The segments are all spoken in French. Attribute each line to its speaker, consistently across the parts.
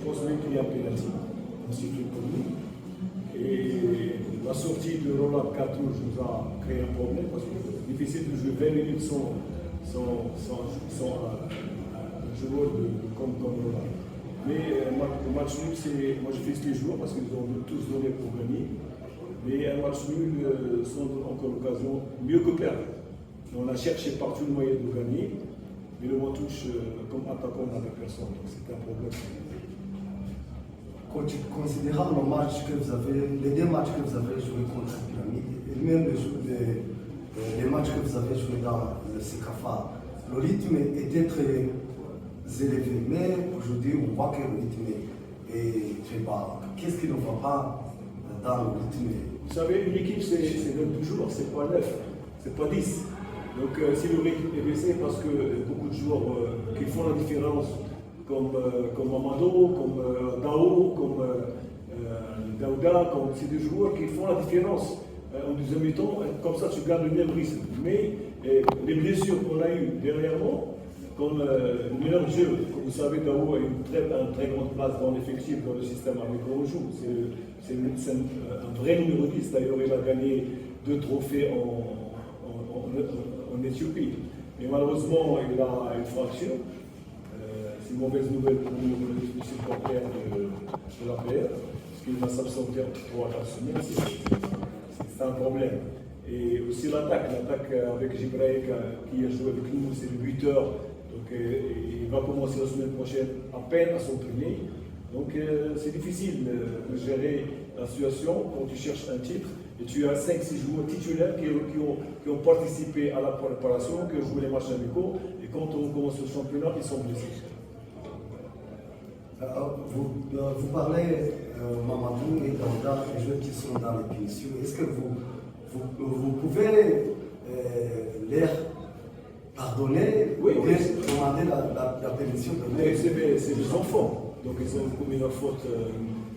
Speaker 1: pense même qu'il y a un pénalty, un sifflet pour nous. Et la sortie de Roland Cartouche nous a créé un problème parce que c'est difficile de jouer 20 minutes sans un joueur comme Roland. Mais le match nul, moi je félicite les joueurs parce qu'ils ont tous donné pour gagner. Mais un match nul sont encore l'occasion mieux que perdre. On a cherché partout le moyen de gagner, mais le touche comme attaquant n'avait personne. Donc c'est un problème.
Speaker 2: Considérant le match que vous avez, les deux matchs que vous avez joués contre Pyramide, et même les matchs que vous avez joués dans le CECAFA, le rythme était très élevé. Mais aujourd'hui, on voit que le rythme est très bas. Qu'est-ce qui ne va pas dans le rythme?
Speaker 1: Vous savez, une équipe, c'est 9 jours, c'est pas 9, c'est pas 10. Donc si le rythme est baissé, parce que beaucoup de joueurs qui font la différence, comme Amado, comme Dao, comme Daouda, c'est des joueurs qui font la différence en deuxième mi-temps, comme ça tu gardes le même rythme. Mais les blessures qu'on a eues dernièrement, comme le meilleur jeu, comme vous savez, Dao a une très grande place dans l'effectif, dans le système avec lequel on joue. C'est un vrai numéro 10. D'ailleurs, il a gagné 2 trophées en Éthiopie. Mais malheureusement, il a une fracture. C'est une mauvaise nouvelle pour nous, les supporters de la PR, parce qu'il va s'absenter en 3-4 semaines. C'est un problème. Et aussi l'attaque avec Gibraï qui a joué avec nous, c'est le buteur. Donc il va commencer la semaine prochaine à peine à s'entraîner. Donc c'est difficile de gérer la situation quand tu cherches un titre et tu as 5-6 joueurs titulaires qui ont participé à la préparation, qui ont joué les matchs amicaux, et quand on commence le championnat, ils sont blessés.
Speaker 2: Vous parlez, Mamadou et Daouda, les joueurs qui sont dans les punitions. Est-ce que vous pouvez leur pardonner,
Speaker 1: oui,
Speaker 2: demander la permission de
Speaker 1: c'est des enfants, donc ils ont commis leur faute.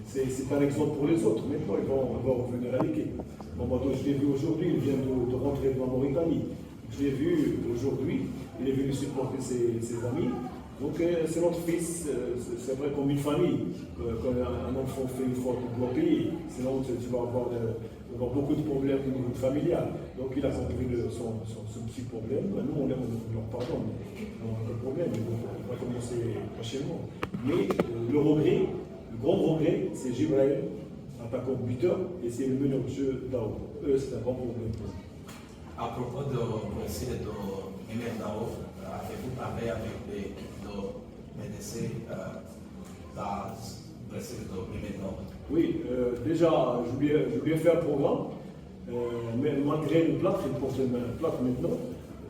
Speaker 1: C'est un exemple pour les autres. Maintenant, ils vont revenir à l'équipe. Mamadou, je l'ai vu aujourd'hui, il vient de rentrer de la Mauritanie. Je l'ai vu aujourd'hui, il est venu supporter ses amis. Donc c'est notre fils, c'est vrai comme une famille. Quand un enfant fait une faute, on doit payer. Sinon tu vas avoir beaucoup de problèmes au niveau familial. Donc il a compris son petit problème. Nous on leur pardonne. On a un problème, on va commencer prochainement. Mais le grand regret, c'est Gibraï, attaquant buteur, et c'est le meneur de jeu Dao. C'est un grand problème.
Speaker 3: À propos de Emel Dao, avez-vous parlé avec l'équipe de MDC dans le Brésil de Emel Dao?
Speaker 1: Oui, déjà, je lui ai fait un programme, mais malgré le plâtre, il porte un plâtre maintenant,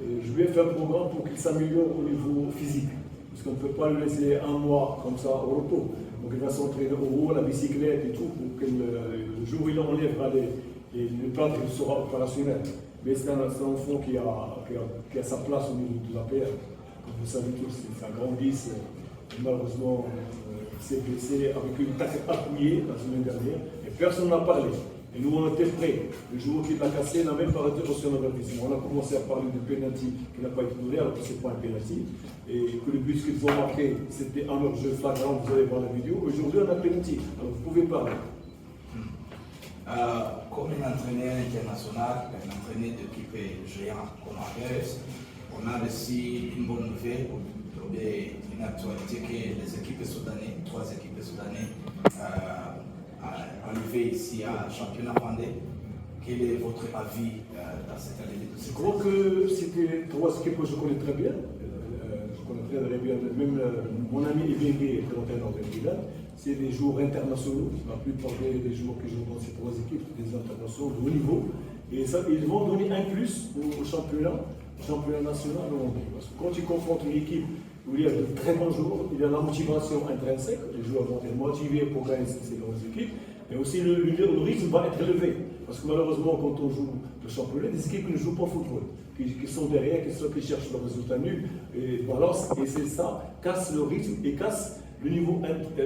Speaker 1: je lui ai fait un programme pour qu'il s'améliore au niveau physique. Parce qu'on ne peut pas le laisser un mois comme ça au repos. Donc il va s'entraîner au haut, la bicyclette et tout, pour que le jour où il enlèvera le plâtre, il sera opérationnel. Mais c'est un enfant qui a sa place au niveau de la PR. Comme vous savez tous, c'est un grand 10. Malheureusement, il s'est blessé avec une tacle appuyée la semaine dernière et personne n'a parlé. Et nous, on était prêts. Le joueur qui l'a cassé n'a même pas reçu un avertissement. On a commencé à parler de penalty qui n'a pas été donné, alors que ce n'est pas un penalty. Et que le but qu'ils ont marqué, c'était un hors-jeu flagrant, vous allez voir la vidéo. Aujourd'hui, on a penalty. Alors vous pouvez parler.
Speaker 3: Comme un entraîneur international, un entraîneur d'équipe géante comme Aves, on a reçu une bonne nouvelle, une actualité que les équipes soudanaises, 3 équipes soudanaises, arrivées ici à championnat rwandais. Quel est votre avis dans cette année?
Speaker 1: Je crois que c'était 3 équipes que je connais très bien. Je connais très bien, même mon ami Ibengue est l'entraîneur de Milan. C'est des joueurs internationaux. La plupart des joueurs qui jouent dans ces 3 équipes, des internationaux de haut niveau. Et ça, ils vont donner un plus au championnat national rwandais. Parce que quand tu confrontes une équipe où il y a de très bons joueurs, il y a la motivation intrinsèque. Les joueurs vont être motivés pour gagner ces grosses équipes. Et aussi le rythme va être élevé. Parce que malheureusement, quand on joue le championnat, des équipes qui ne jouent pas au football, qui sont derrière, qui cherchent le résultat nul, et balancent, et c'est ça, casse le rythme et casse le niveau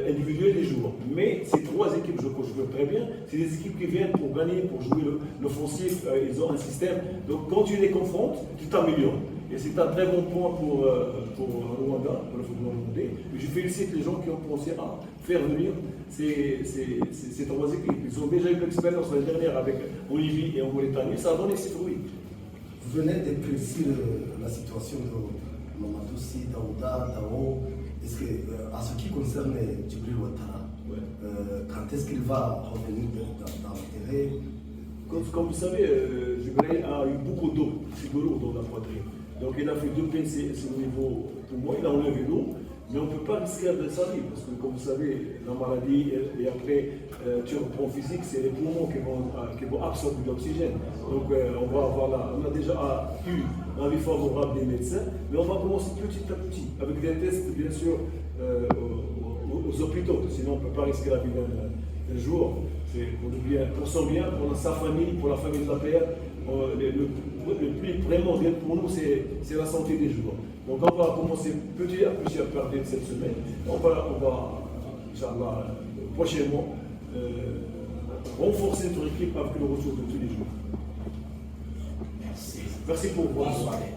Speaker 1: individuel des joueurs. Mais ces 3 équipes, je vois très bien, c'est des équipes qui viennent pour gagner, pour jouer l'offensif, ils ont un système. Donc quand tu les confrontes, tu t'améliores. Et c'est un très bon point pour Rwanda, pour le football rwandais. Et je félicite les gens qui ont pensé à faire venir ces trois équipes. Ils ont déjà eu l'expérience l'année dernière avec Bolivie et en Mauritanie, ça a donné ses fruits.
Speaker 2: Vous venez d'éclaircir la situation de Mamadou Daouda, Dao. Est-ce que, à ce qui concerne Djibril Ouattara, quand est-ce qu'il va revenir dans le terrain?
Speaker 1: Comme vous savez, Djibril a eu beaucoup d'eau, c'est de l'eau dans la poitrine. Donc il a fait 2 pincées au niveau poumon, il a enlevé l'eau, mais on ne peut pas risquer de sa vie, parce que comme vous savez, la maladie, et après tu reprends physique, c'est les poumons qui vont absorber l'oxygène. Donc on a déjà eu l'avis favorable des médecins, mais on va commencer petit à petit, avec des tests bien sûr aux hôpitaux, sinon on ne peut pas risquer la vie d'un joueur. C'est pour son bien, pour sa famille, pour la famille de la PR. Le plus primordial pour nous, c'est la santé des joueurs. Donc on va commencer petit à petit à partir de cette semaine. On va Inch'Allah, prochainement renforcer notre équipe avec le retour de tous les joueurs.
Speaker 3: Merci.
Speaker 1: Merci pour votre
Speaker 3: Bonne soirée.